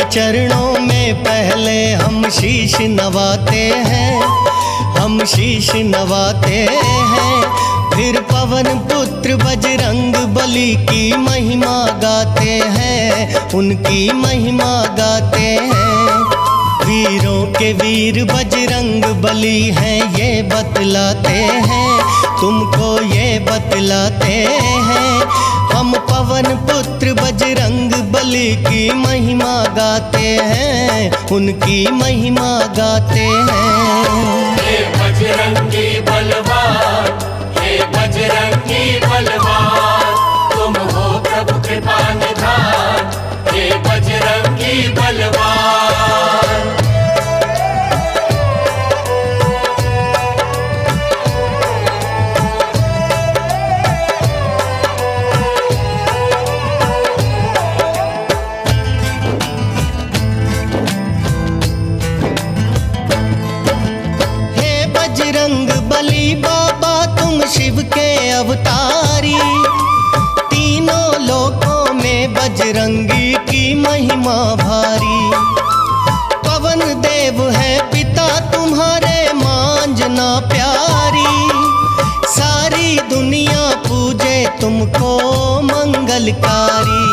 चरणों में पहले हम शीश नवाते हैं, हम शीश नवाते हैं। फिर पवन पुत्र बजरंग बली की महिमा गाते हैं, उनकी महिमा गाते हैं। वीरों के वीर बजरंग बली हैं, ये बतलाते हैं, तुमको ये बतलाते हैं। हम पवन पुत्र बजरंग बली की महिमा गाते हैं, उनकी महिमा गाते हैं। हे बजरंगी बलवान, हे बजरंगी बलवान, तुम हो प्रभु कृपा निधान, हे बजरंगी बलवान। शिव के अवतारी, तीनों लोकों में बजरंगी की महिमा भारी। पवन देव है पिता तुम्हारे, मांजना प्यारी। सारी दुनिया पूजे तुमको मंगलकारी।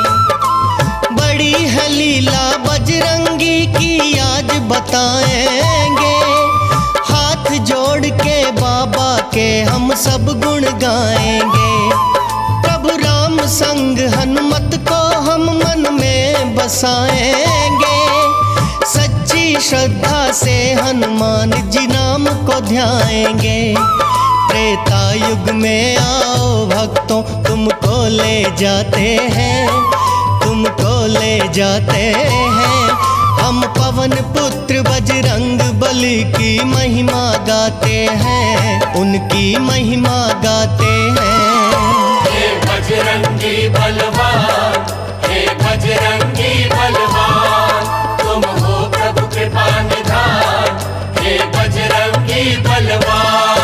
बड़ी है लीला बजरंगी की आज बताएंगे, जोड़ के बाबा के हम सब गुण गाएंगे। प्रभु राम संग हनुमत को हम मन में बसाएंगे। सच्ची श्रद्धा से हनुमान जी नाम को ध्याएंगे। त्रेता युग में आओ भक्तों, तुमको ले जाते हैं, तुमको ले जाते हैं। हम पवन पुत्र बजरंग बली की महिमा गाते हैं, उनकी महिमा गाते हैं। हे बजरंगी बलवान, हे बजरंगी बलवान, तुम हो प्रभु कृपा निधान, हे बजरंगी बलवान।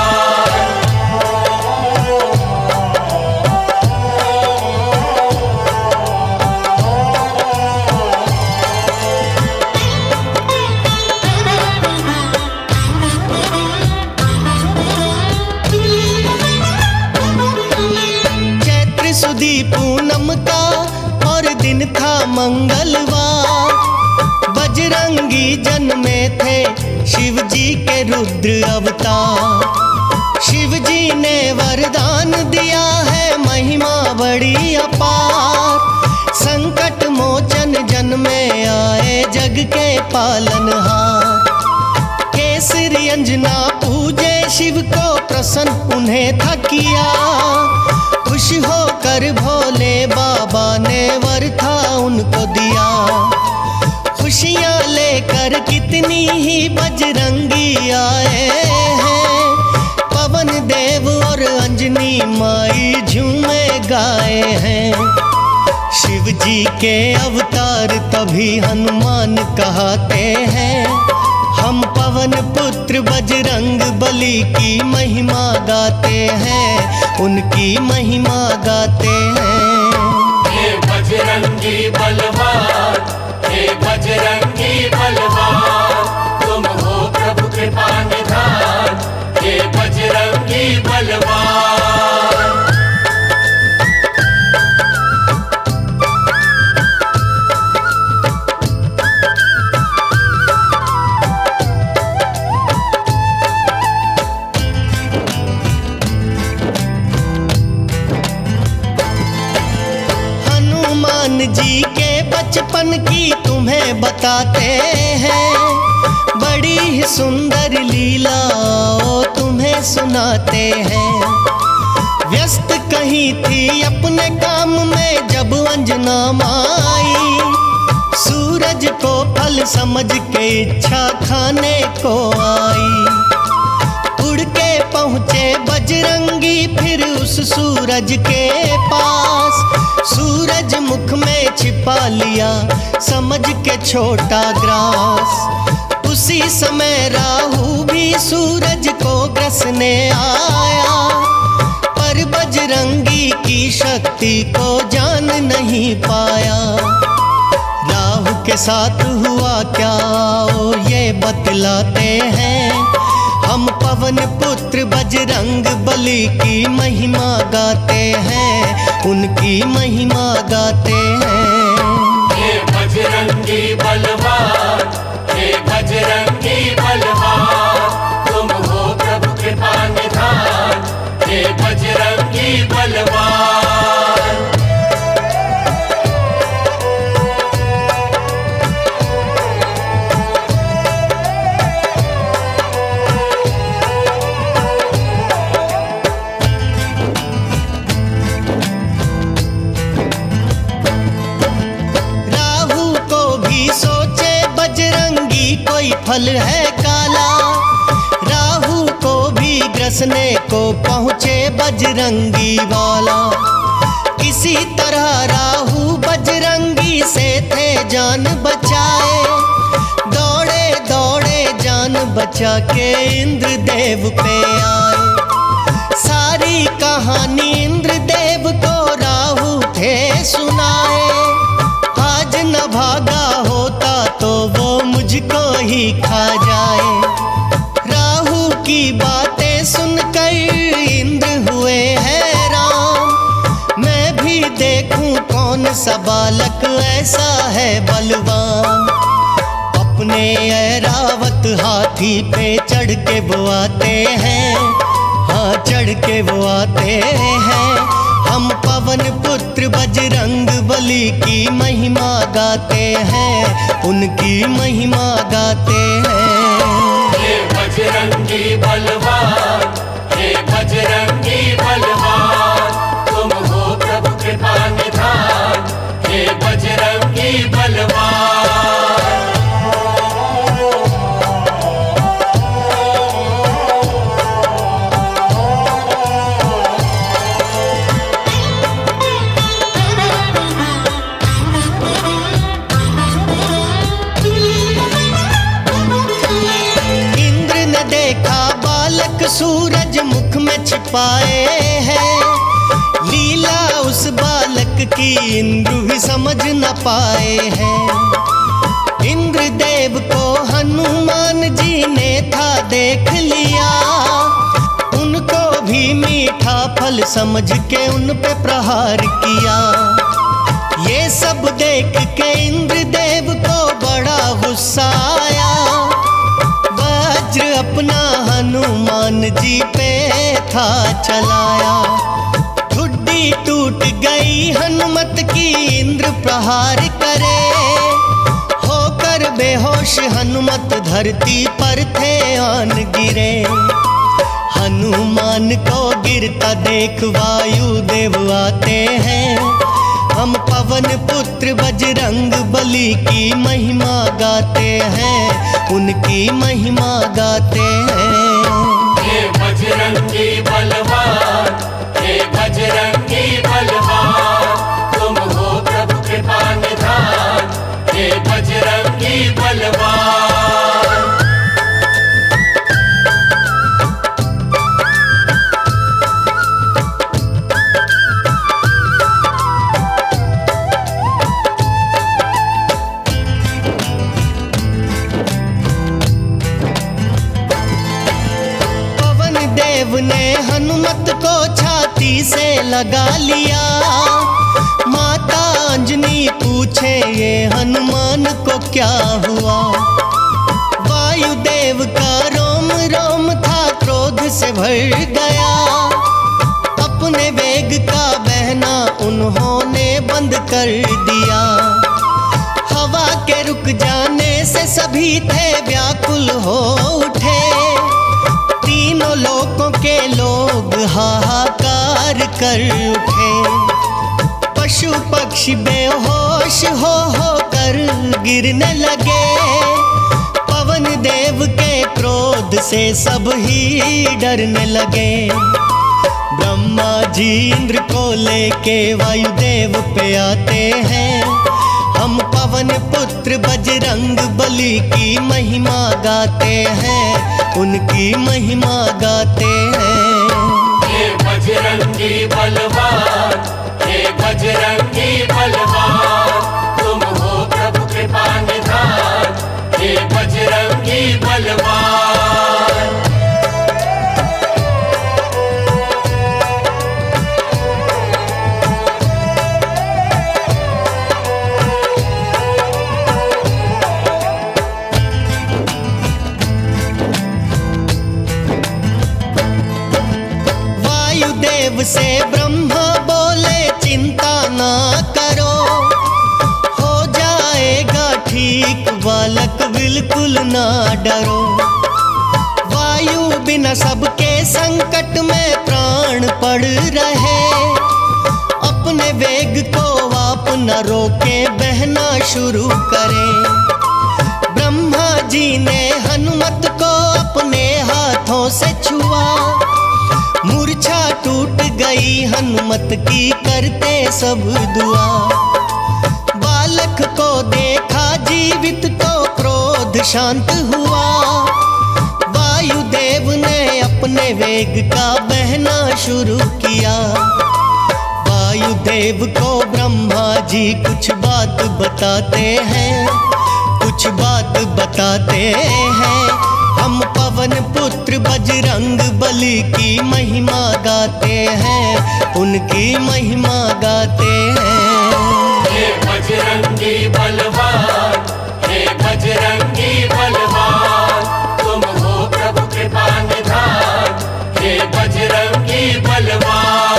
पूनम का और दिन था मंगलवार। बजरंगी जन्मे थे शिव जी के रुद्र अवतार। शिव जी ने वरदान दिया है, महिमा बड़ी अपार। संकट मोचन जन्मे आए जग के पालनहार। केसरी अंजना पूजे शिव को, प्रसन्न उन्हें था किया। खुश होकर भोले बाबा ने वर था उनको दिया। खुशियाँ लेकर कितनी ही बजरंगी आए हैं। पवन देव और अंजनी माई झूमे गाए हैं। शिव जी के अवतार तभी हनुमान कहते हैं। हम पवन पुत्र बजरंग बली की महिमा गाते हैं, उनकी महिमा गाते हैं। हे बजरंगी बलवान, हे बजरंगी बलवान, तुम हो प्रभु कृपा निधान, हे बजरंगी बलवान। जी के बचपन की तुम्हें बताते हैं। बड़ी ही सुंदर लीला तुम्हें सुनाते हैं। व्यस्त कहीं थी अपने काम में जब अंजना माई। सूरज को फल समझ के इच्छा खाने को आई। उड़ के पहुँचे बजरंगी फिर उस सूरज के पास। सूरज मुख में छिपा लिया समझ के छोटा ग्रास। उसी समय राहु भी सूरज को ग्रसने आया। पर बजरंगी की शक्ति को जान नहीं पाया। राहु के साथ हुआ क्या ओ ये बतलाते हैं। हम पवन पुत्र बजरंग बली की महिमा गाते हैं, उनकी महिमा गाते हैं। हे बजरंगी बलवान, हे बजरंगी बलवान, तुम हो प्रभु कृपा निधान, हे बजरंगी बलवान। कोई फल है काला, राहु को भी ग्रसने को पहुँचे बजरंगी वाला। किसी तरह राहु बजरंगी से थे जान बचाए, दौड़े दौड़े जान बचा के इंद्रदेव पे आए। सारी कहानी इंद्रदेव को राहु थे सुनाए, आज न भागा होता तो वो मुझको ही खा जाए। राहु की बातें सुनकर इंद्र हुए हैरान, मैं भी देखूं कौन सा बालक ऐसा है बलवान। अपने ऐरावत हाथी पे चढ़ के वो आते हैं, हाँ चढ़ के वो आते हैं। हम पवन पुत्र बजरंग बली की महिमा गाते हैं, उनकी महिमा गाते हैं। हे बजरंगी बलवान, हे बजरंगी बलवान, तुम हो प्रभु कृपा निधान, हे बजरंगी बलवान। सूरज मुख में छिपाए हैं, लीला उस बालक की इंद्र भी समझ न पाए हैं। इंद्रदेव को हनुमान जी ने था देख लिया, उनको भी मीठा फल समझ के उन पे प्रहार किया। ये सब देख के इंद्रदेव को बड़ा गुस्सा आया, वज्र अपना हनुमान जी पे था चलाया। ठुड्डी टूट गई हनुमत की इंद्र प्रहार करे, होकर बेहोश हनुमत धरती पर थे आन गिरे। हनुमान को गिरता देख वायुदेव आते हैं, हम पवन पुत्र बजरंग बली की महिमा गाते हैं, उनकी महिमा गाते हैं। हे बजरंगी बलवान, हे बजरंगी बलवान, तुम हो प्रभु कृपा निधान, हे बजरंगी बलवान। ने हनुमत को छाती से लगा लिया, माता अंजनी पूछे ये हनुमान को क्या हुआ। वायुदेव का रोम रोम था क्रोध से भर गया, अपने वेग का बहना उन्होंने बंद कर दिया। हवा के रुक जाने से सभी थे व्याकुल हो उठे, तीनों लोकों के लोग हाहाकार कर उठे। पशु पक्षी बेहोश हो कर गिरने लगे, पवन देव के क्रोध से सब ही डरने लगे। ब्रह्मा जी इंद्र को लेके वायुदेव पे आते हैं, हम पवन पुत्र बजरंग बली की महिमा गाते हैं, उनकी महिमा गाते हैं। हे बजरंगी बलवान, हे बजरंगी बलवान, तुम हो प्रभु कृपा देव से ब्रह्मा बोले चिंता ना करो, हो जाएगा ठीक बालक बिल्कुल ना डरो। वायु बिना सबके संकट में प्राण पड़ रहे, अपने वेग को आप न रोके बहना शुरू करें। ब्रह्मा जी ने हनुमत को अपने हाथों से छुआ, मूर्छा टूट गई हनुमत की करते सब दुआ। बालक को देखा जीवित तो क्रोध शांत हुआ, वायुदेव ने अपने वेग का बहना शुरू किया। वायुदेव को ब्रह्मा जी कुछ बात बताते हैं, कुछ बात बताते हैं। हम पवन पुत्र बजरंग बली की महिमा गाते हैं, उनकी महिमा गाते हैं। हे बजरंगी बलवान, हे बजरंगी बलवान, तुम हो प्रभु कृपा निधान, हे बजरंगी बलवान।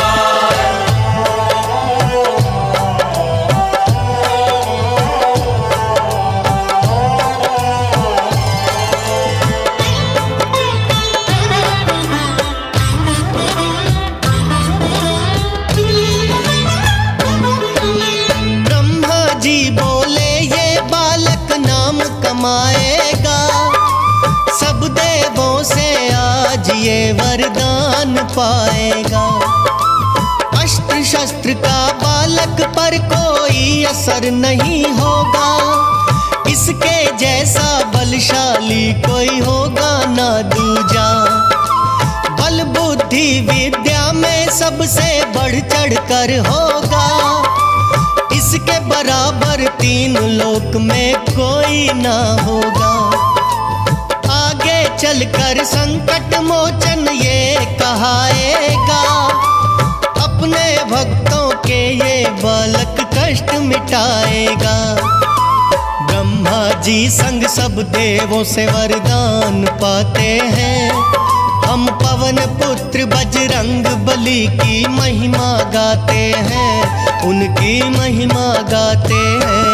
कमाएगा, सब देवों से आज ये वरदान पाएगा। अस्त्र शस्त्र का बालक पर कोई असर नहीं होगा, इसके जैसा बलशाली कोई होगा ना दूजा। बल बुद्धि विद्या में सबसे बढ़ चढ़ कर होगा, इसके बराबर तीन लोक में कोई ना होगा। आगे चलकर संकट मोचन ये कहाएगा, अपने भक्तों के ये बालक कष्ट मिटाएगा। ब्रह्मा जी संग सब देवों से वरदान पाते हैं, हम पवन पुत्र बजरंग बली की महिमा गाते हैं, उनकी महिमा गाते हैं।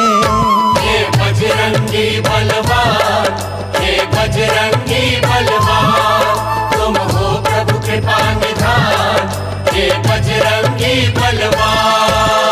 हे बजरंगी बलवान, हे बजरंगी बलवान, तुम हो प्रभु कृपा निधान, हे बजरंगी बलवान।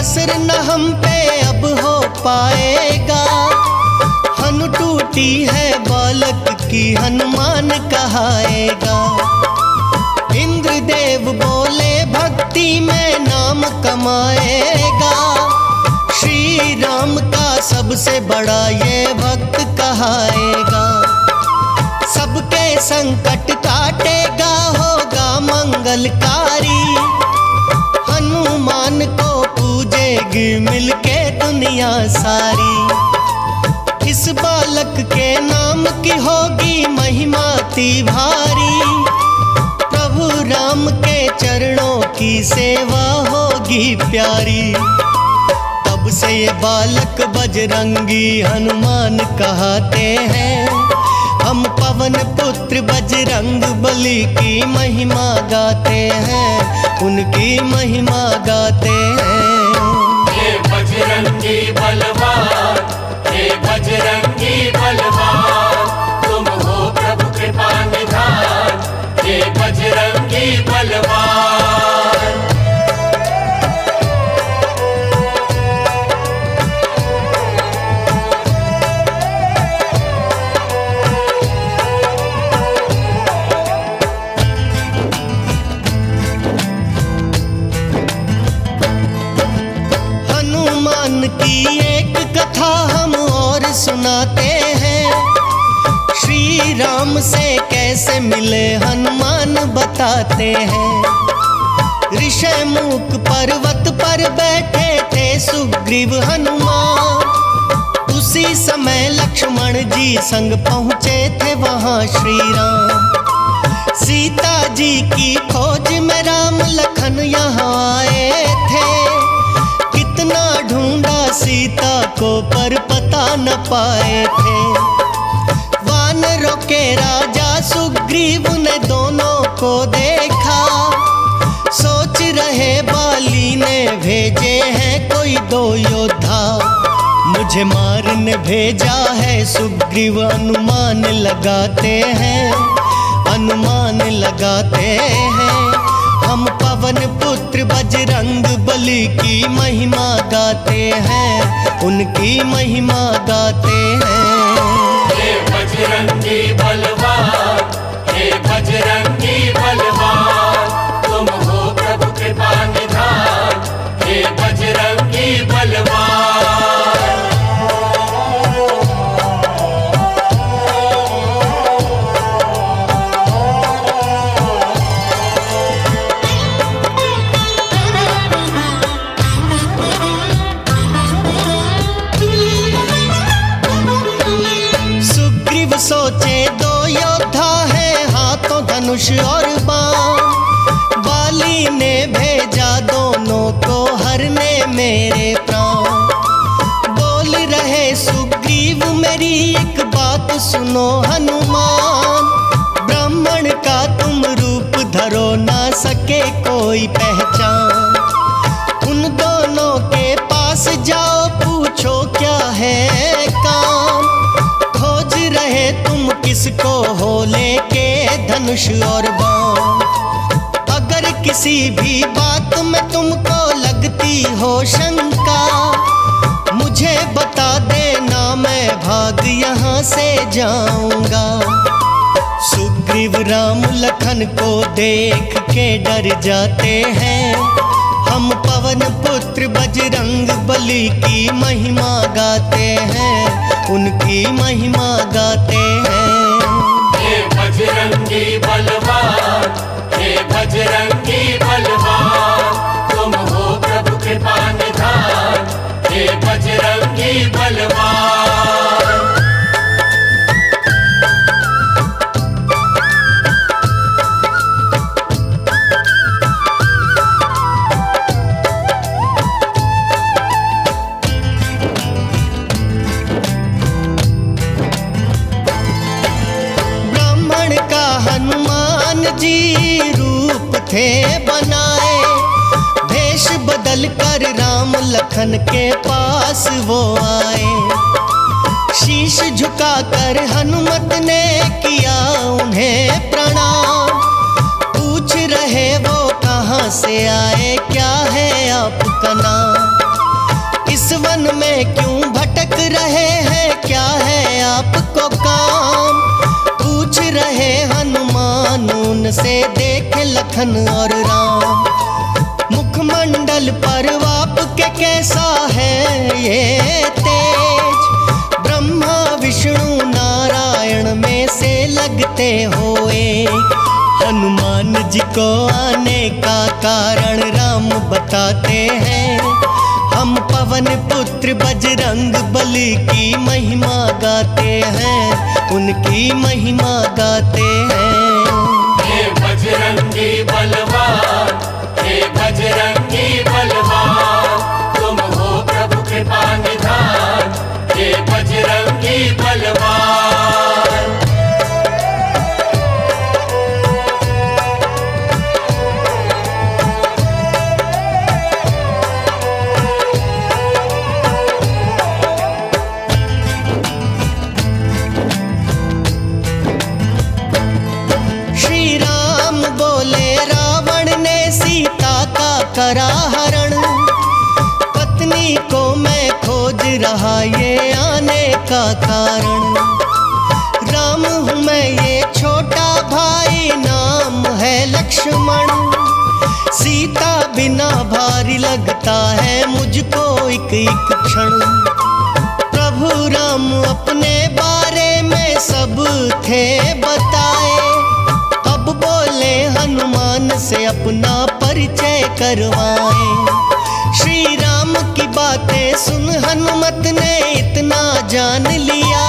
असर न हम पे अब हो पाएगा, हनु टूटी है बालक की हनुमान कहाएगा। इंद्रदेव बोले भक्ति में नाम कमाएगा, श्री राम का सबसे बड़ा ये भक्त कहाएगा। सबके संकट काटेगा, होगा मंगलकारी, हनुमान को पूजेगी मिलके दुनिया सारी। इस बालक के नाम की होगी महिमा ती भारी, प्रभु राम के चरणों की सेवा होगी प्यारी। तब से ये बालक बजरंगी हनुमान कहते हैं, हम पवन पुत्र बजरंग बली की महिमा गाते हैं, उनकी महिमा गाते हैं। हे बजरंगी बलवान, हे बजरंगी बलवान, तुम हो प्रभु कृपा निधान, हे बजरंगी बलवान। की एक कथा हम और सुनाते हैं, श्री राम से कैसे मिले हनुमान बताते हैं। ऋषिमुख पर्वत पर बैठे थे सुग्रीव हनुमान, उस उसी समय लक्ष्मण जी संग पहुँचे थे वहाँ श्री राम। सीता जी की खोज में राम लखन यहाँ आए थे। कितना ढूंढा सीता को पर पता न पाए थे। वानरों के राजा सुग्रीव ने दोनों को देखा। सोच रहे बाली ने भेजे हैं कोई दो योद्धा। मुझे मारने भेजा है सुग्रीव अनुमान लगाते हैं, अनुमान लगाते हैं। हम पवन पुत्र बजरंग बली की महिमा गाते हैं, उनकी महिमा गाते हैं। हे बजरंगी बलवान, हे बजरंगी बलवान, तुम हो प्रभु कृपा निधान। हे बजरंगी बलवान। सोचे दो योद्धा हैं, हाथों धनुष और बाण। बाली ने भेजा दोनों को हरने मेरे प्राण। बोल रहे सुग्रीव मेरी एक बात सुनो हनुमान। ब्राह्मण का तुम रूप धरो ना सके कोई पहचान। उन दोनों के पास जाओ पूछो क्या है काम। खोज रहे तुम किसको हो लेके धनुष और बाण। अगर किसी भी बात में तुमको लगती हो शंका, मुझे बता देना मैं भाग यहाँ से जाऊंगा। सुग्रीव राम लखन को देख के डर जाते हैं। हम पवन पुत्र बजरंग बली की महिमा गाते हैं, उनकी महिमा गाते हैं। हे बजरंगी बलवान, हे बजरंगी बलवान, तुम हो प्रभु कृपा निधान। हे बजरंगी बलवान। हनुमान जी रूप थे बनाए। भेष बदल कर राम लखन के पास वो आए। शीश झुकाकर हनुमत ने किया उन्हें प्रणाम। पूछ रहे वो कहाँ से आए, क्या है आपका नाम। इस वन में क्यों भटक रहे हैं, क्या है आपको काम। पूछ रहे हनुमान उनसे देख लखन और राम। मुखमंडल पर आपके कैसा है ये तेज। ब्रह्मा विष्णु नारायण में से लगते हो एक। हनुमान जी को आने का कारण राम बताते हैं। हम पवन पुत्र बजरंग बली की महिमा गाते हैं, उनकी महिमा गाते हैं। हे बजरंगी बलवान, हे बजरंगी बलवान, तुम हो प्रभु कृपा निधान। हे बजरंगी बलवान। करा हरण। पत्नी को मैं खोज रहा ये आने का कारण। राम हूँ मैं ये छोटा भाई, नाम है लक्ष्मण। सीता बिना भारी लगता है मुझको एक एक क्षण। प्रभु राम अपने बारे में सब थे बताए। अब बोले हनुमान से अपना परिचय करवाएं। श्री राम की बातें सुन हनुमत ने इतना जान लिया।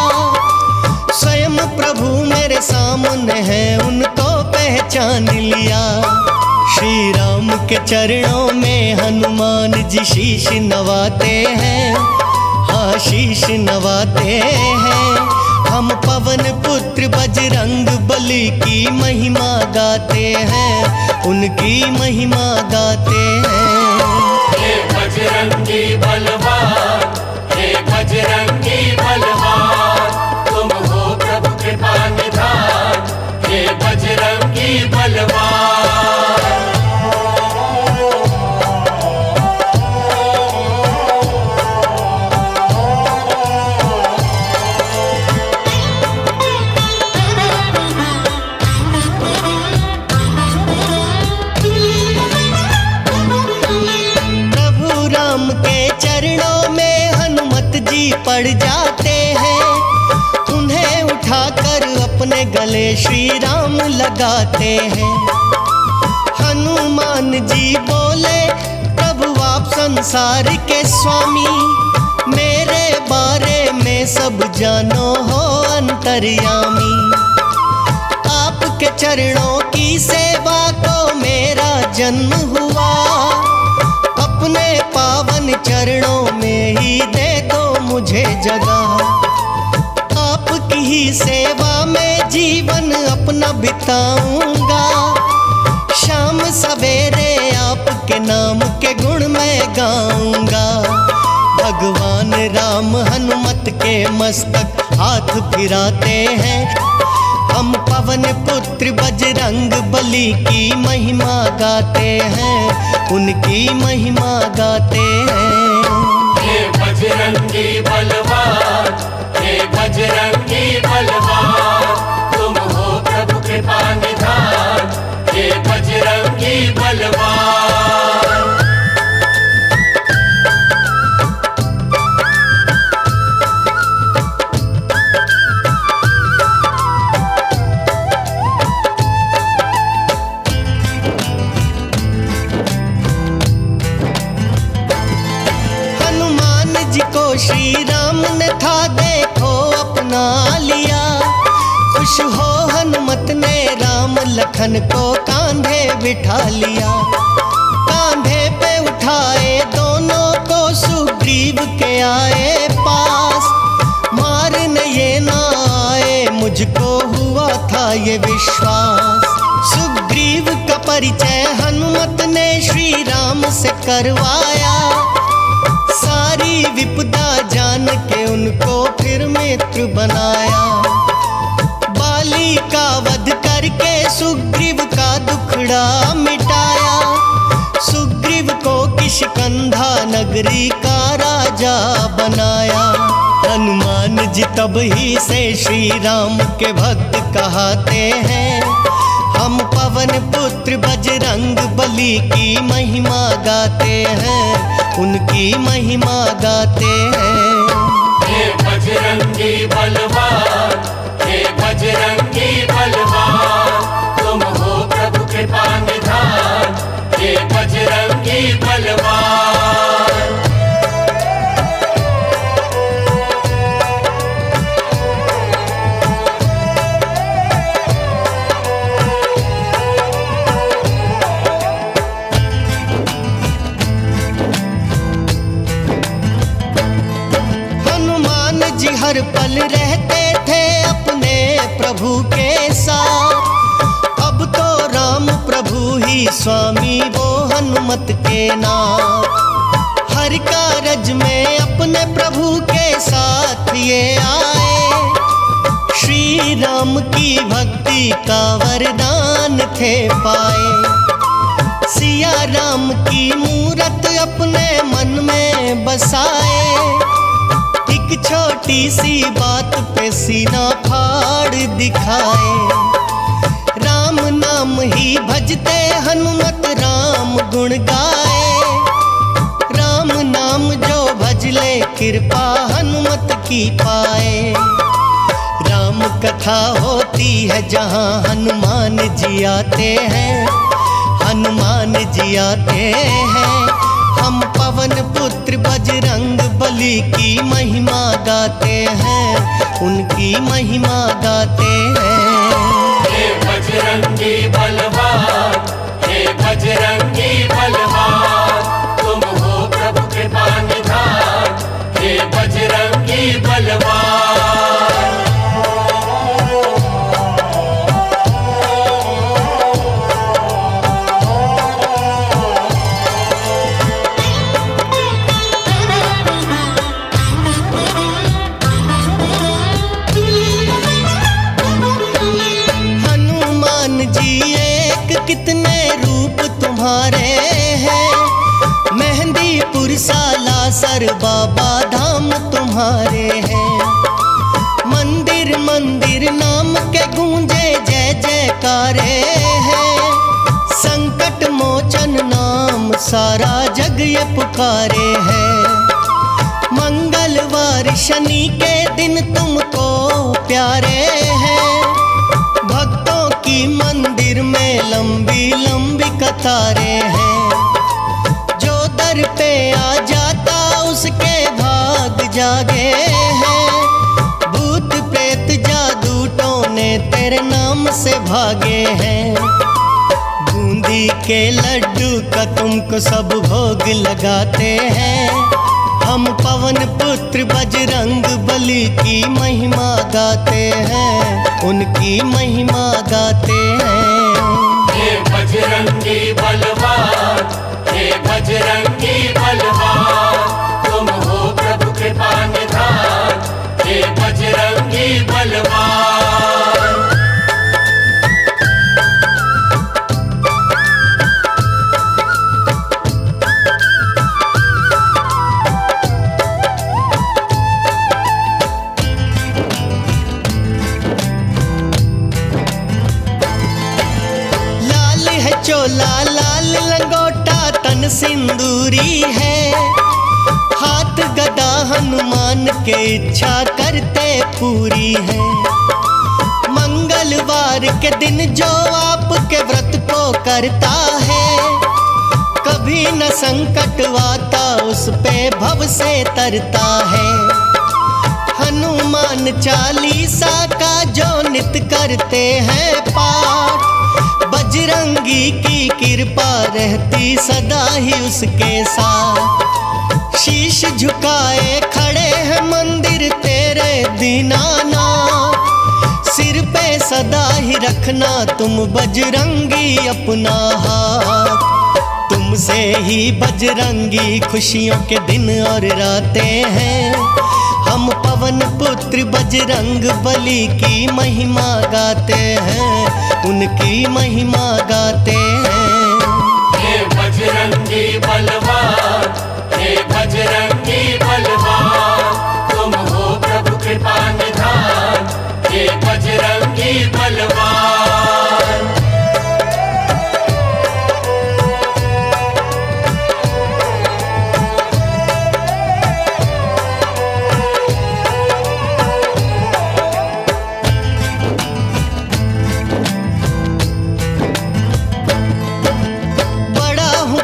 स्वयं प्रभु मेरे सामने है, उनको पहचान लिया। श्री राम के चरणों में हनुमान जी शीश नवाते हैं, हाँ शीश नवाते हैं। हम पवन पुत्र बजरंग बली की महिमा गाते हैं, उनकी महिमा गाते हैं। हे बजरंगी बलवान, हे बजरंगी बलवान, तुम हो प्रभु कृपा निधान, हे बजरंगी बलवान। पड़ जाते हैं, उन्हें उठाकर अपने गले श्री राम लगाते हैं। हनुमान जी बोले प्रभु आप संसार के स्वामी, मेरे बारे में सब जानो हो अंतर्यामी। आपके चरणों की सेवा को मेरा जन्म हुआ, अपने पावन चरणों में ही दे दो मुझे जगह। आपकी ही सेवा में जीवन अपना बिताऊंगा, शाम सवेरे आपके नाम के गुण मैं गाऊंगा। भगवान राम हनुमत के मस्तक हाथ फिराते हैं, हम पवन पुत्र बजरंग बली की महिमा गाते हैं, उनकी महिमा गाते हैं। हे बजरंगी बलवान, हे बजरंगी बलवान, तुम हो प्रभु कृपा निधान, हे बजरंगी बलवान। श्री राम ने था देखो अपना लिया, खुश हो हनुमत ने राम लखन को कांधे बिठा लिया। कांधे पे उठाए दोनों को सुग्रीव के आए पास, मारने ये ना आए मुझको हुआ था ये विश्वास। सुग्रीव का परिचय हनुमत ने श्री राम से करवाया, सारी विपदा जान के उनको फिर मित्र बनाया। बाली का वध करके सुग्रीव का दुखड़ा मिटाया, सुग्रीव को किष्किंधा नगरी का राजा बनाया। हनुमान जी तब ही से श्री राम के भक्त कहते हैं, हम पवन पुत्र बजरंग बली की महिमा गाते हैं, उनकी महिमा गाते हैं। हे बजरंगी बलवान, हे बजरंगी बलवान, तुम हो प्रभु कृपा निधान, हे बजरंगी बलवान। हर पल रहते थे अपने प्रभु के साथ, अब तो राम प्रभु ही स्वामी वो हनुमत के नाम। हर कारज में अपने प्रभु के साथ ये आए, श्री राम की भक्ति का वरदान थे पाए। सिया राम की मूरत अपने मन में बसाए, एक छोटी सी बात पे सीना फाड़ दिखाए। राम नाम ही भजते हनुमत राम गुण गाए, राम नाम जो भजले कृपा हनुमत की पाए। राम कथा होती है जहाँ हनुमान जी आते हैं, हनुमान जी आते हैं। हम पवन पुत्र बजरंग बलि की महिमा गाते हैं, उनकी महिमा गाते हैं। हे बजरंगी बलवान, हे बजरंगी बलवान, तुम हो प्रभु कृपा निधान, हे बजरंगी बलवान। कितने रूप तुम्हारे हैं, मेहंदीपुर सालासर बाबा धाम तुम्हारे हैं। मंदिर मंदिर नाम के गूंजे जय जयकारे हैं, संकट मोचन नाम सारा जग ये पुकारे हैं। मंगलवार शनि के दिन तुमको प्यारे हैं, भक्तों की मंदिर में लंबी लंबी कतारें हैं। जो दर पे आ जाता उसके भाग जागे हैं, भूत प्रेत जादू टोने तेरे नाम से भागे हैं। बूंदी के लड्डू का तुमको सब भोग लगाते हैं, हम पवन पुत्र बजरंग बली की महिमा गाते हैं, उनकी महिमा गाते हैं। हे बजरंगी बलवान, हे बजरंगी बलवान, तुम हो प्रभु कृपा निधान, हे बजरंगी बलवान। चोला लाल लंगोटा तन सिंदूरी है, हाथ गदा हनुमान के इच्छा करते पूरी है। मंगलवार के दिन जो आपके व्रत को करता है, कभी न संकट आता उस पे भव से तरता है। हनुमान चालीसा का जो नित करते हैं पाठ, बजरंगी की कृपा रहती सदा ही उसके साथ। शीश झुकाए खड़े हैं मंदिर तेरे दीनानाथ, सिर पे सदा ही रखना तुम बजरंगी अपना हाथ। तुमसे ही बजरंगी खुशियों के दिन और रातें हैं, हम पवन पुत्र बजरंग बली की महिमा गाते हैं, उनकी महिमा गाते हैं। हे बजरंगी बलवान, हे बजरंगी बलवान, तुम हो प्रभु कृपा निधान, हे बजरंगी बलवान।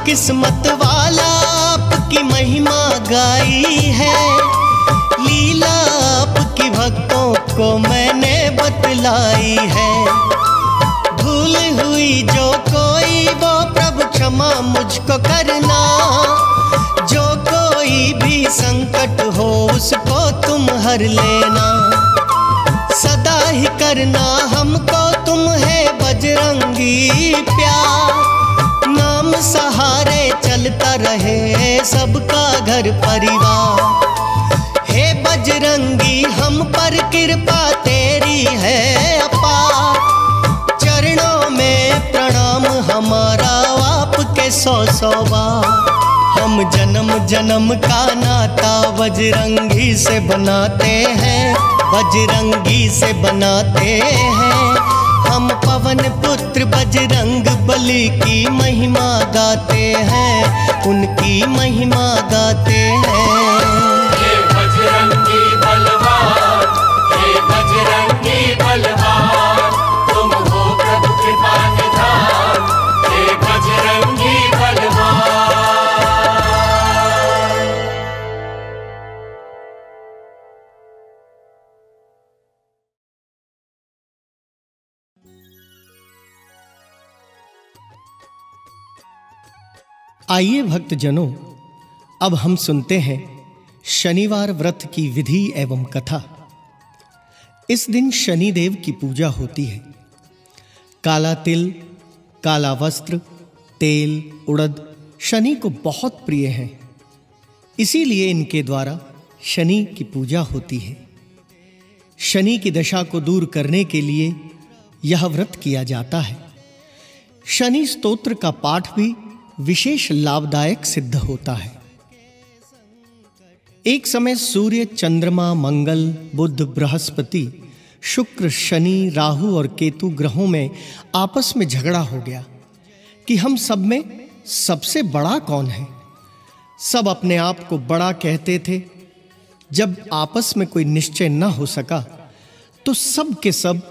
किस्मत वाला आपकी महिमा गाई है, लीला आपकी भक्तों को मैंने बतलाई है। भूल हुई जो कोई वो प्रभु क्षमा मुझको करना, जो कोई भी संकट हो उसको तुम हर लेना। सदा ही करना हमको तुम है बजरंगी प्यार, नाम सहारे चलता रहे सबका घर परिवार। हे बजरंगी हम पर कृपा तेरी है अपार, चरणों में प्रणाम हमारा आपके 100 बार। हम जन्म जन्म का नाता बजरंगी से बनाते हैं, बजरंगी से बनाते हैं। हम पवन पुत्र बजरंग बली की महिमा गाते हैं, उनकी महिमा गाते हैं। हे बजरंगी बलवान, हे बजरंगी बलवान, तुम हो प्रभु कृपा निधान, हे बजरंगी बलवान। आइए भक्तजनों, अब हम सुनते हैं शनिवार व्रत की विधि एवं कथा। इस दिन शनिदेव की पूजा होती है। काला तिल, काला वस्त्र, तेल, उड़द शनि को बहुत प्रिय हैं। इसीलिए इनके द्वारा शनि की पूजा होती है। शनि की दशा को दूर करने के लिए यह व्रत किया जाता है। शनि स्तोत्र का पाठ भी विशेष लाभदायक सिद्ध होता है। एक समय सूर्य, चंद्रमा, मंगल, बुध, बृहस्पति, शुक्र, शनि, राहु और केतु ग्रहों में आपस में झगड़ा हो गया कि हम सब में सबसे बड़ा कौन है। सब अपने आप को बड़ा कहते थे। जब आपस में कोई निश्चय न हो सका तो सब के सब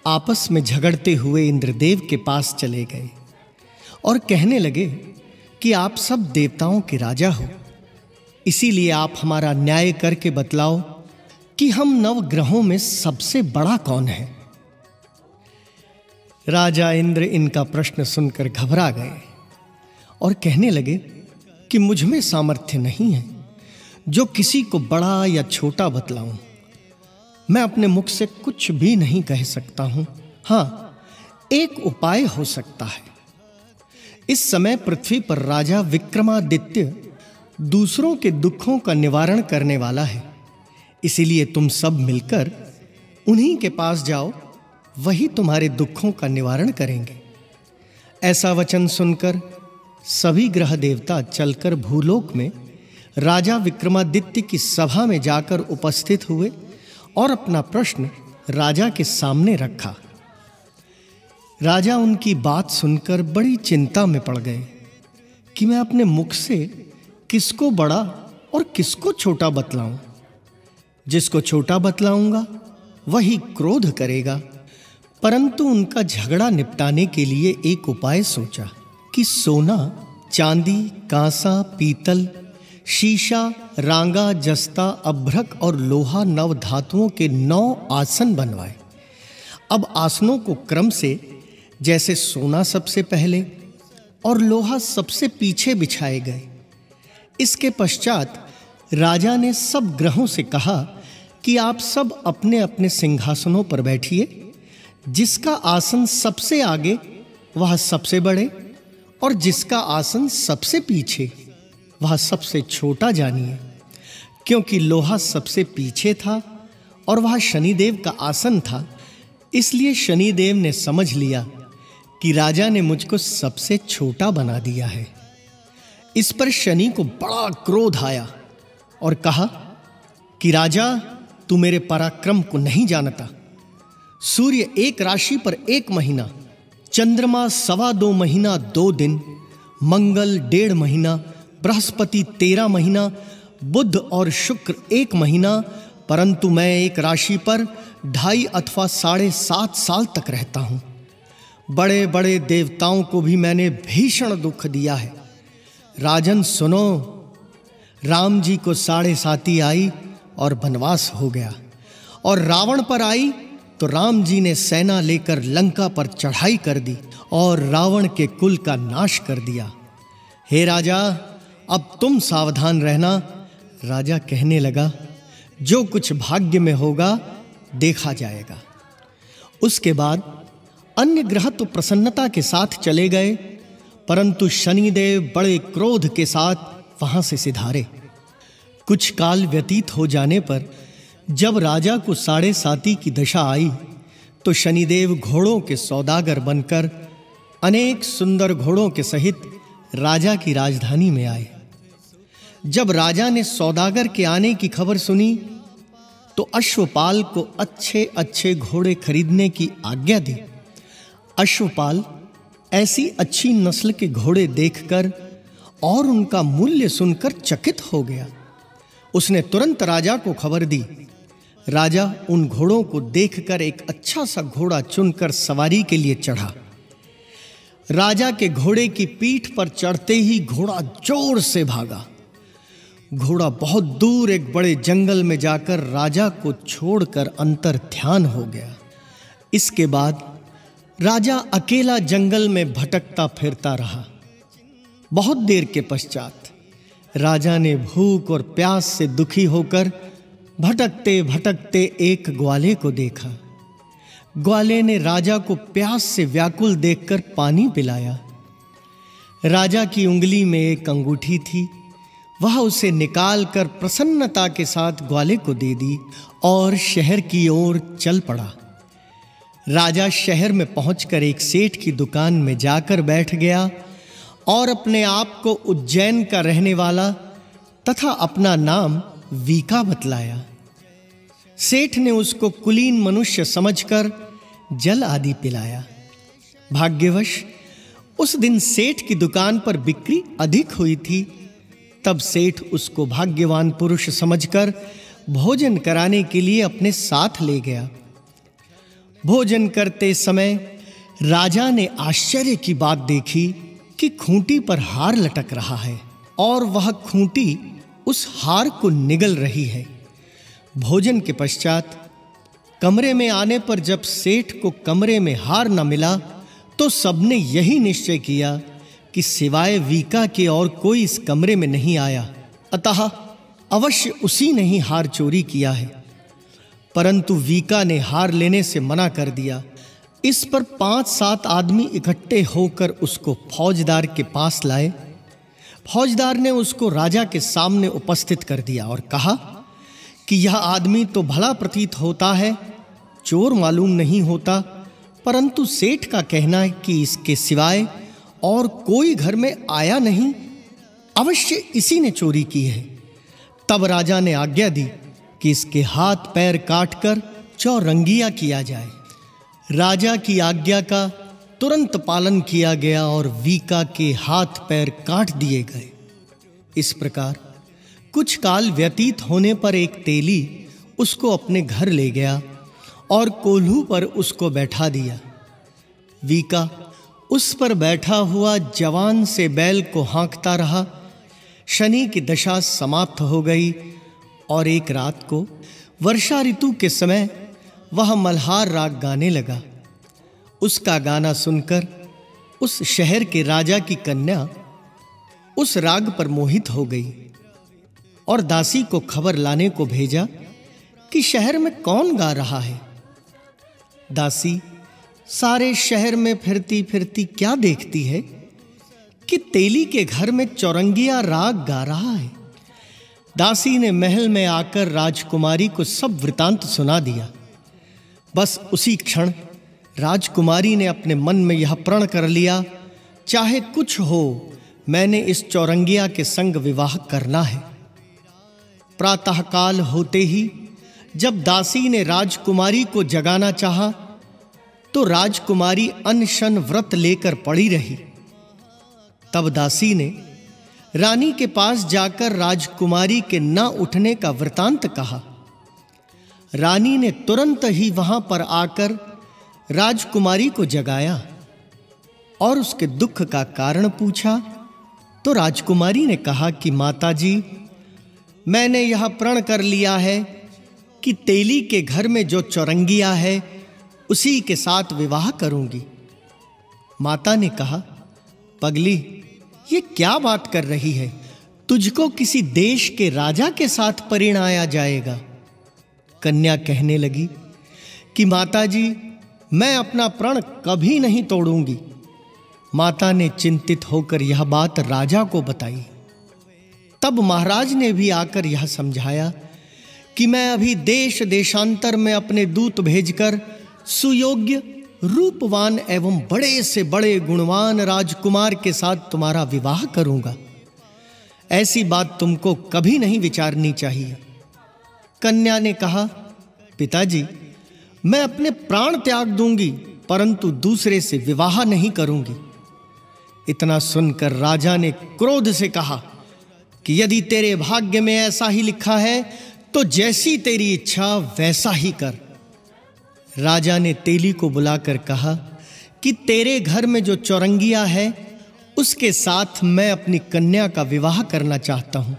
आपस में झगड़ते हुए इंद्रदेव के पास चले गए और कहने लगे कि आप सब देवताओं के राजा हो, इसीलिए आप हमारा न्याय करके बतलाओ कि हम नव ग्रहों में सबसे बड़ा कौन है। राजा इंद्र इनका प्रश्न सुनकर घबरा गए और कहने लगे कि मुझ में सामर्थ्य नहीं है जो किसी को बड़ा या छोटा बतलाऊं। मैं अपने मुख से कुछ भी नहीं कह सकता हूं। हां, एक उपाय हो सकता है। इस समय पृथ्वी पर राजा विक्रमादित्य दूसरों के दुखों का निवारण करने वाला है। इसीलिए तुम सब मिलकर उन्हीं के पास जाओ, वही तुम्हारे दुखों का निवारण करेंगे। ऐसा वचन सुनकर सभी ग्रह देवता चलकर भूलोक में राजा विक्रमादित्य की सभा में जाकर उपस्थित हुए और अपना प्रश्न राजा के सामने रखा। राजा उनकी बात सुनकर बड़ी चिंता में पड़ गए कि मैं अपने मुख से किसको बड़ा और किसको छोटा बतलाऊं। जिसको छोटा बतलाऊंगा वही क्रोध करेगा। परंतु उनका झगड़ा निपटाने के लिए एक उपाय सोचा कि सोना, चांदी, कांसा, पीतल, शीशा, रांगा, जस्ता, अभ्रक और लोहा नव धातुओं के 9 आसन बनवाए। अब आसनों को क्रम से जैसे सोना सबसे पहले और लोहा सबसे पीछे बिछाए गए। इसके पश्चात राजा ने सब ग्रहों से कहा कि आप सब अपने अपने सिंहासनों पर बैठिए। जिसका आसन सबसे आगे वह सबसे बड़े और जिसका आसन सबसे पीछे वह सबसे छोटा जानिए। क्योंकि लोहा सबसे पीछे था और वह शनिदेव का आसन था, इसलिए शनिदेव ने समझ लिया कि राजा ने मुझको सबसे छोटा बना दिया है। इस पर शनि को बड़ा क्रोध आया और कहा कि राजा, तू मेरे पराक्रम को नहीं जानता। सूर्य एक राशि पर 1 महीना, चंद्रमा 2.25 महीना 2 दिन, मंगल 1.5 महीना, बृहस्पति 13 महीना, बुध और शुक्र 1 महीना, परंतु मैं एक राशि पर 2.5 अथवा 7.5 साल तक रहता हूं। बड़े बड़े देवताओं को भी मैंने भीषण दुख दिया है। राजन सुनो, राम जी को 7.5 आई और वनवास हो गया, और रावण पर आई तो राम जी ने सेना लेकर लंका पर चढ़ाई कर दी और रावण के कुल का नाश कर दिया। हे राजा, अब तुम सावधान रहना। राजा कहने लगा, जो कुछ भाग्य में होगा देखा जाएगा। उसके बाद अन्य ग्रह तो प्रसन्नता के साथ चले गए, परंतु शनिदेव बड़े क्रोध के साथ वहां से सिधारे। कुछ काल व्यतीत हो जाने पर जब राजा को 7.5 की दशा आई तो शनिदेव घोड़ों के सौदागर बनकर अनेक सुंदर घोड़ों के सहित राजा की राजधानी में आए। जब राजा ने सौदागर के आने की खबर सुनी तो अश्वपाल को अच्छे अच्छे घोड़े खरीदने की आज्ञा दी। अश्वपाल ऐसी अच्छी नस्ल के घोड़े देखकर और उनका मूल्य सुनकर चकित हो गया। उसने तुरंत राजा को खबर दी। राजा उन घोड़ों को देखकर एक अच्छा सा घोड़ा चुनकर सवारी के लिए चढ़ा। राजा के घोड़े की पीठ पर चढ़ते ही घोड़ा जोर से भागा। घोड़ा बहुत दूर एक बड़े जंगल में जाकर राजा को छोड़कर अंतर ध्यान हो गया। इसके बाद राजा अकेला जंगल में भटकता फिरता रहा। बहुत देर के पश्चात राजा ने भूख और प्यास से दुखी होकर भटकते भटकते एक ग्वाले को देखा। ग्वाले ने राजा को प्यास से व्याकुल देखकर पानी पिलाया। राजा की उंगली में एक अंगूठी थी, वह उसे निकालकर प्रसन्नता के साथ ग्वाले को दे दी और शहर की ओर चल पड़ा। राजा शहर में पहुंचकर एक सेठ की दुकान में जाकर बैठ गया और अपने आप को उज्जैन का रहने वाला तथा अपना नाम वीका बतलाया। सेठ ने उसको कुलीन मनुष्य समझकर जल आदि पिलाया। भाग्यवश उस दिन सेठ की दुकान पर बिक्री अधिक हुई थी। तब सेठ उसको भाग्यवान पुरुष समझकर भोजन कराने के लिए अपने साथ ले गया। भोजन करते समय राजा ने आश्चर्य की बात देखी कि खूंटी पर हार लटक रहा है और वह खूंटी उस हार को निगल रही है। भोजन के पश्चात कमरे में आने पर जब सेठ को कमरे में हार न मिला तो सबने यही निश्चय किया कि सिवाय वीका के और कोई इस कमरे में नहीं आया, अतः अवश्य उसी ने ही हार चोरी किया है। परंतु वीका ने हार लेने से मना कर दिया। इस पर 5-7 आदमी इकट्ठे होकर उसको फौजदार के पास लाए। फौजदार ने उसको राजा के सामने उपस्थित कर दिया और कहा कि यह आदमी तो भला प्रतीत होता है, चोर मालूम नहीं होता, परंतु सेठ का कहना है कि इसके सिवाय और कोई घर में आया नहीं, अवश्य इसी ने चोरी की है। तब राजा ने आज्ञा दी कि इसके हाथ पैर काटकर चौरंगिया किया जाए। राजा की आज्ञा का तुरंत पालन किया गया और वीका के हाथ पैर काट दिए गए। इस प्रकार कुछ काल व्यतीत होने पर एक तेली उसको अपने घर ले गया और कोल्हू पर उसको बैठा दिया। वीका उस पर बैठा हुआ जवान से बैल को हाँकता रहा। शनि की दशा समाप्त हो गई और एक रात को वर्षा ऋतु के समय वह मल्हार राग गाने लगा। उसका गाना सुनकर उस शहर के राजा की कन्या उस राग पर मोहित हो गई और दासी को खबर लाने को भेजा कि शहर में कौन गा रहा है। दासी सारे शहर में फिरती फिरती क्या देखती है कि तेली के घर में चौरंगिया राग गा रहा है। दासी ने महल में आकर राजकुमारी को सब वृतांत सुना दिया। बस उसी क्षण राजकुमारी ने अपने मन में यह प्रण कर लिया, चाहे कुछ हो मैंने इस चौरंगिया के संग विवाह करना है। प्रातःकाल होते ही जब दासी ने राजकुमारी को जगाना चाहा तो राजकुमारी अनशन व्रत लेकर पड़ी रही। तब दासी ने रानी के पास जाकर राजकुमारी के न उठने का वृतांत कहा। रानी ने तुरंत ही वहां पर आकर राजकुमारी को जगाया और उसके दुख का कारण पूछा तो राजकुमारी ने कहा कि माताजी, मैंने यह प्रण कर लिया है कि तेली के घर में जो चौरंगिया है उसी के साथ विवाह करूंगी। माता ने कहा, पगली, ये क्या बात कर रही है? तुझको किसी देश के राजा के साथ परिणाया जाएगा। कन्या कहने लगी कि माताजी, मैं अपना प्रण कभी नहीं तोड़ूंगी। माता ने चिंतित होकर यह बात राजा को बताई। तब महाराज ने भी आकर यह समझाया कि मैं अभी देश देशांतर में अपने दूत भेजकर सुयोग्य, रूपवान एवं बड़े से बड़े गुणवान राजकुमार के साथ तुम्हारा विवाह करूंगा। ऐसी बात तुमको कभी नहीं विचारनी चाहिए। कन्या ने कहा, पिताजी, मैं अपने प्राण त्याग दूंगी परंतु दूसरे से विवाह नहीं करूंगी। इतना सुनकर राजा ने क्रोध से कहा कि यदि तेरे भाग्य में ऐसा ही लिखा है तो जैसी तेरी इच्छा वैसा ही कर। राजा ने तेली को बुलाकर कहा कि तेरे घर में जो चौरंगिया है उसके साथ मैं अपनी कन्या का विवाह करना चाहता हूं।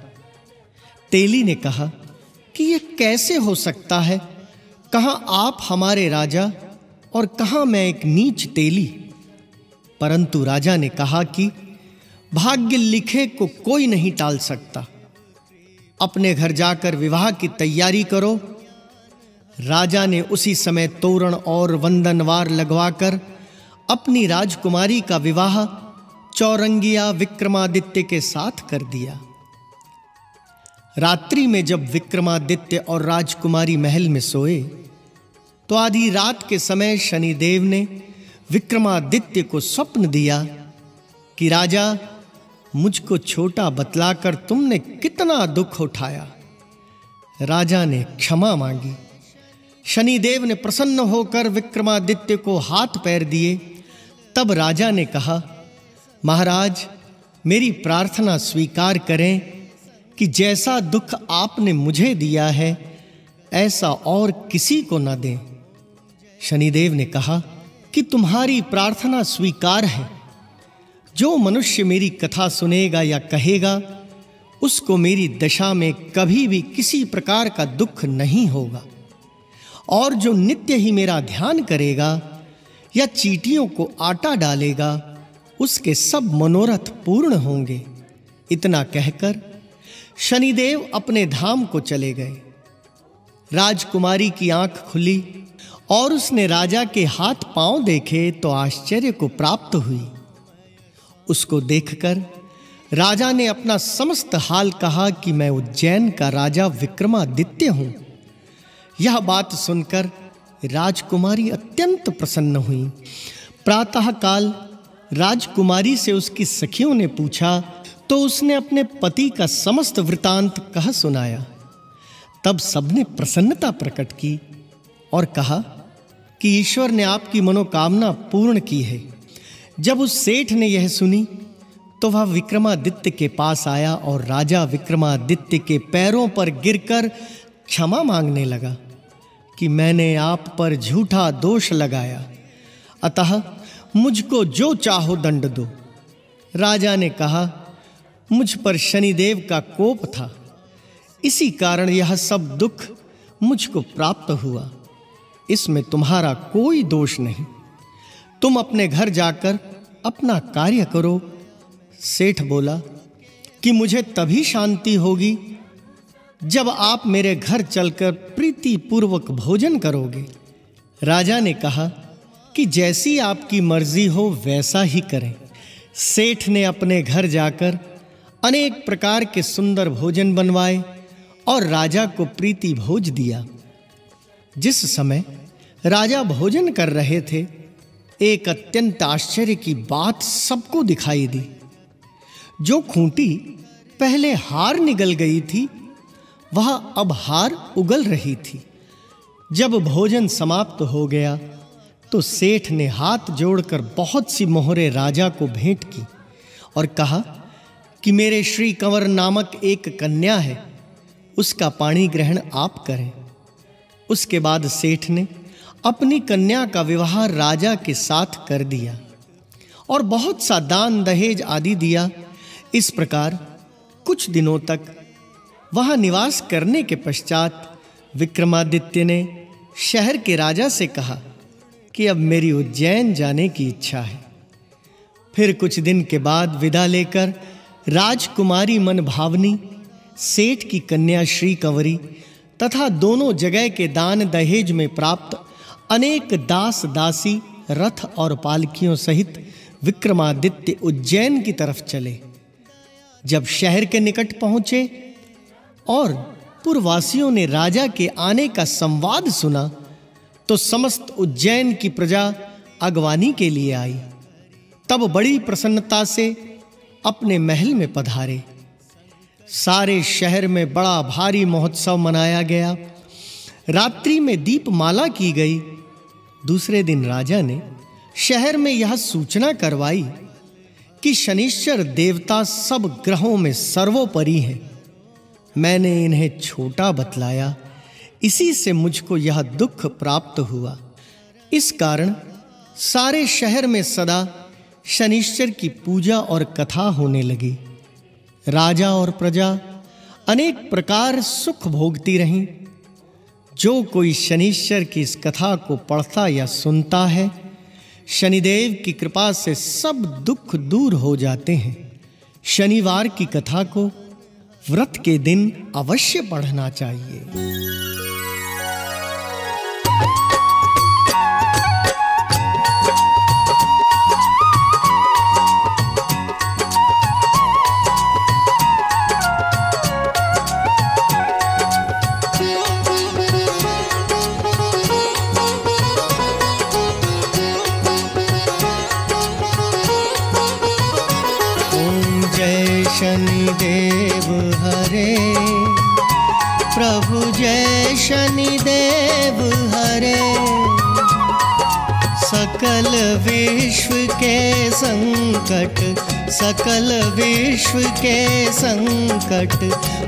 तेली ने कहा कि यह कैसे हो सकता है? कहां आप हमारे राजा और कहां मैं एक नीच तेली। परंतु राजा ने कहा कि भाग्य लिखे को कोई नहीं टाल सकता। अपने घर जाकर विवाह की तैयारी करो। राजा ने उसी समय तोरण और वंदनवार लगवाकर अपनी राजकुमारी का विवाह चौरंगिया विक्रमादित्य के साथ कर दिया। रात्रि में जब विक्रमादित्य और राजकुमारी महल में सोए तो आधी रात के समय शनिदेव ने विक्रमादित्य को स्वप्न दिया कि राजा, मुझको छोटा बतलाकर तुमने कितना दुख उठाया। राजा ने क्षमा मांगी। शनिदेव ने प्रसन्न होकर विक्रमादित्य को हाथ पैर दिए। तब राजा ने कहा, महाराज, मेरी प्रार्थना स्वीकार करें कि जैसा दुख आपने मुझे दिया है ऐसा और किसी को न दें। शनिदेव ने कहा कि तुम्हारी प्रार्थना स्वीकार है। जो मनुष्य मेरी कथा सुनेगा या कहेगा उसको मेरी दशा में कभी भी किसी प्रकार का दुख नहीं होगा, और जो नित्य ही मेरा ध्यान करेगा या चींटियों को आटा डालेगा उसके सब मनोरथ पूर्ण होंगे। इतना कहकर शनिदेव अपने धाम को चले गए। राजकुमारी की आंख खुली और उसने राजा के हाथ पांव देखे तो आश्चर्य को प्राप्त हुई। उसको देखकर राजा ने अपना समस्त हाल कहा कि मैं उज्जैन का राजा विक्रमादित्य हूं। यह बात सुनकर राजकुमारी अत्यंत प्रसन्न हुई। प्रातःकाल राजकुमारी से उसकी सखियों ने पूछा तो उसने अपने पति का समस्त वृतांत कह सुनाया। तब सबने प्रसन्नता प्रकट की और कहा कि ईश्वर ने आपकी मनोकामना पूर्ण की है। जब उस सेठ ने यह सुनी तो वह विक्रमादित्य के पास आया और राजा विक्रमादित्य के पैरों पर गिरकर क्षमा मांगने लगा कि मैंने आप पर झूठा दोष लगाया, अतः मुझको जो चाहो दंड दो। राजा ने कहा, मुझ पर शनिदेव का कोप था, इसी कारण यह सब दुख मुझको प्राप्त हुआ। इसमें तुम्हारा कोई दोष नहीं। तुम अपने घर जाकर अपना कार्य करो। सेठ बोला कि मुझे तभी शांति होगी जब आप मेरे घर चलकर प्रीति पूर्वक भोजन करोगे। राजा ने कहा कि जैसी आपकी मर्जी हो वैसा ही करें। सेठ ने अपने घर जाकर अनेक प्रकार के सुंदर भोजन बनवाए और राजा को प्रीति भोज दिया। जिस समय राजा भोजन कर रहे थे, एक अत्यंत आश्चर्य की बात सबको दिखाई दी। जो खूंटी पहले हार निगल गई थी वह अब हार उगल रही थी। जब भोजन समाप्त हो गया तो सेठ ने हाथ जोड़कर बहुत सी मोहरें राजा को भेंट की और कहा कि मेरे श्री कंवर नामक एक कन्या है, उसका पाणी ग्रहण आप करें। उसके बाद सेठ ने अपनी कन्या का विवाह राजा के साथ कर दिया और बहुत सा दान दहेज आदि दिया। इस प्रकार कुछ दिनों तक वहां निवास करने के पश्चात विक्रमादित्य ने शहर के राजा से कहा कि अब मेरी उज्जैन जाने की इच्छा है। फिर कुछ दिन के बाद विदा लेकर राजकुमारी मन भावनी, सेठ की कन्या श्री कंवरी तथा दोनों जगह के दान दहेज में प्राप्त अनेक दास दासी, रथ और पालकियों सहित विक्रमादित्य उज्जैन की तरफ चले। जब शहर के निकट पहुंचे और पुरवासियों ने राजा के आने का संवाद सुना तो समस्त उज्जैन की प्रजा अगवानी के लिए आई। तब बड़ी प्रसन्नता से अपने महल में पधारे। सारे शहर में बड़ा भारी महोत्सव मनाया गया। रात्रि में दीपमाला की गई। दूसरे दिन राजा ने शहर में यह सूचना करवाई कि शनिश्चर देवता सब ग्रहों में सर्वोपरि हैं। मैंने इन्हें छोटा बतलाया, इसी से मुझको यह दुख प्राप्त हुआ। इस कारण सारे शहर में सदा शनिश्चर की पूजा और कथा होने लगी। राजा और प्रजा अनेक प्रकार सुख भोगती रहीं। जो कोई शनिश्चर की इस कथा को पढ़ता या सुनता है, शनिदेव की कृपा से सब दुख दूर हो जाते हैं। शनिवार की कथा को व्रत के दिन अवश्य पढ़ना चाहिए। शनिदेव हरे प्रभु जय शनिदेव हरे, सकल विश्व के संकट सकल विश्व के संकट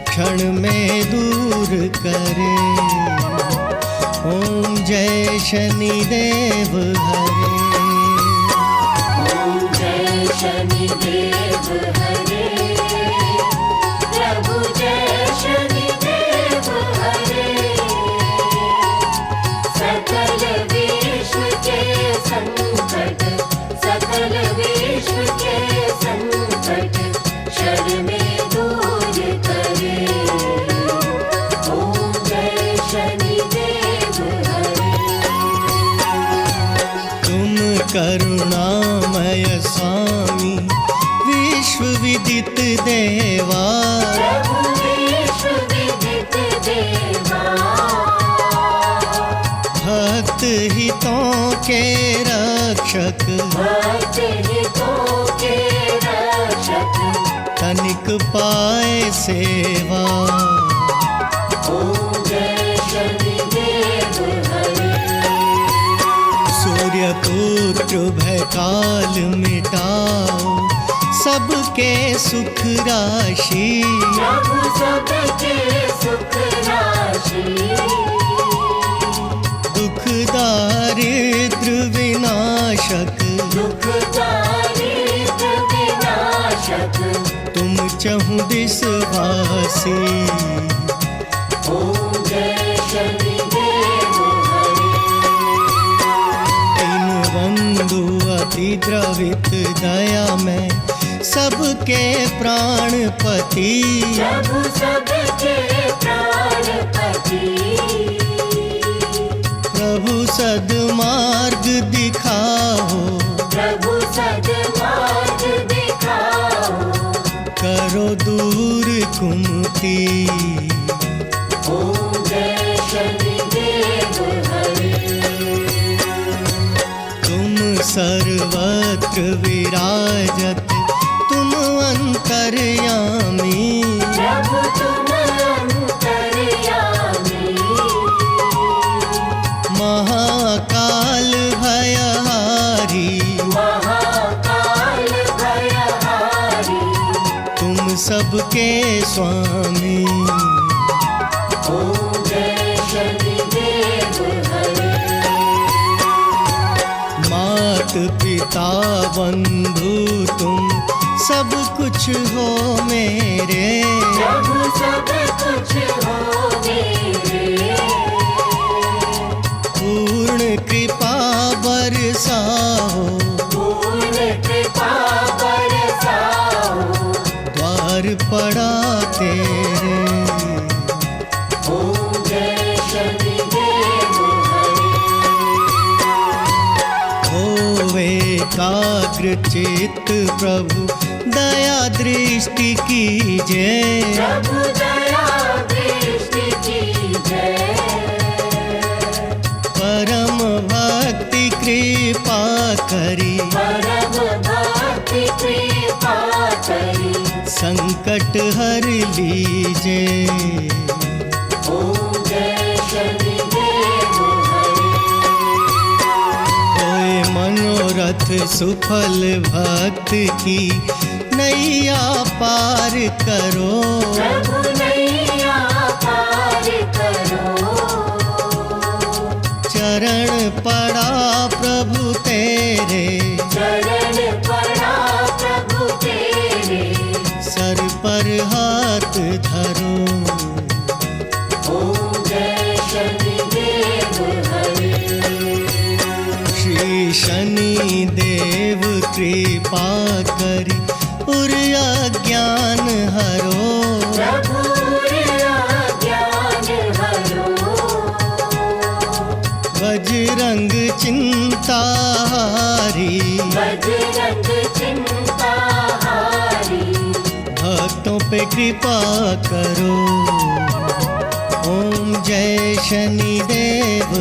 क्षण में दूर करे। ओम जय शनिदेव हरे। ओम जय शनिदेव हरे, प्रभु जय शनिदेव हरे, सकल विश्व के संकट सकल विश्व के संकट क्षण में दूर करे। ओम जय शनिदेव हरे। तुम करुणामय स्वामी विश्व विदित देवा, प्रभु विश्व विदित देवा, भक्त हितों के रक्षक भक्त हितों के रक्षक, तनिक पाए सेवा। ओम जय शनिदेव हरे। सूर्य पुत्र भय काल मिटाओ, सबके सुख राशि प्रभु सबके सुख राशि, दुख दारिद्र विनाशक दुख दारिद्र विनाशक, तुम चहुँ दिस वासी। ओम जय शनिदेव हरे। तीन बंधु अति द्रवित दया में सबके प्राणपति, प्रभु सबके प्राणपति, प्रभु सद्मार्ग दिखाओ प्रभु सद्मार्ग दिखाओ, करो दूर कुमति। ओम जय शनिदेव हरे। तुम सर्वत्र विराजत तुम अंतर्यामी, प्रभु तुम अंतर्यामी, महाकाल भयहारी महाकाल भयहारी, तुम सबके स्वामी। ओम जय शनिदेव हरे। मात पिता बंधु तुम सब कुछ हो मेरे, प्रभु सब कुछ हो मेरे, पूर्ण कृपा बरसाओ पूर्ण कृपा बरसाओ, द्वार पड़ा तेरे। ओम जय शनिदेव हरे। होवे एकाग्र चित्त प्रभु दया दृष्टि कीजे, प्रभु दया दृष्टि कीजय, परम भक्ति कृपा करी परम भक्ति कृपा करी, संकट हर लीजे। ओम जय शनिदेव हरे। होए मनोरथ सुफल भक्त की नैया पार करो, प्रभु नैया पार करो, चरण पड़ा प्रभु तेरे, चरण पड़ा प्रभु तेरे, सर पर हाथ धरो। ओम जय शनिदेव हरे। श्री शनि देव कृपा करी उर बजरंग चिंताहारी, बजरंग चिंताहारी, भक्तों पे कृपा करो। ओम जय शनिदेव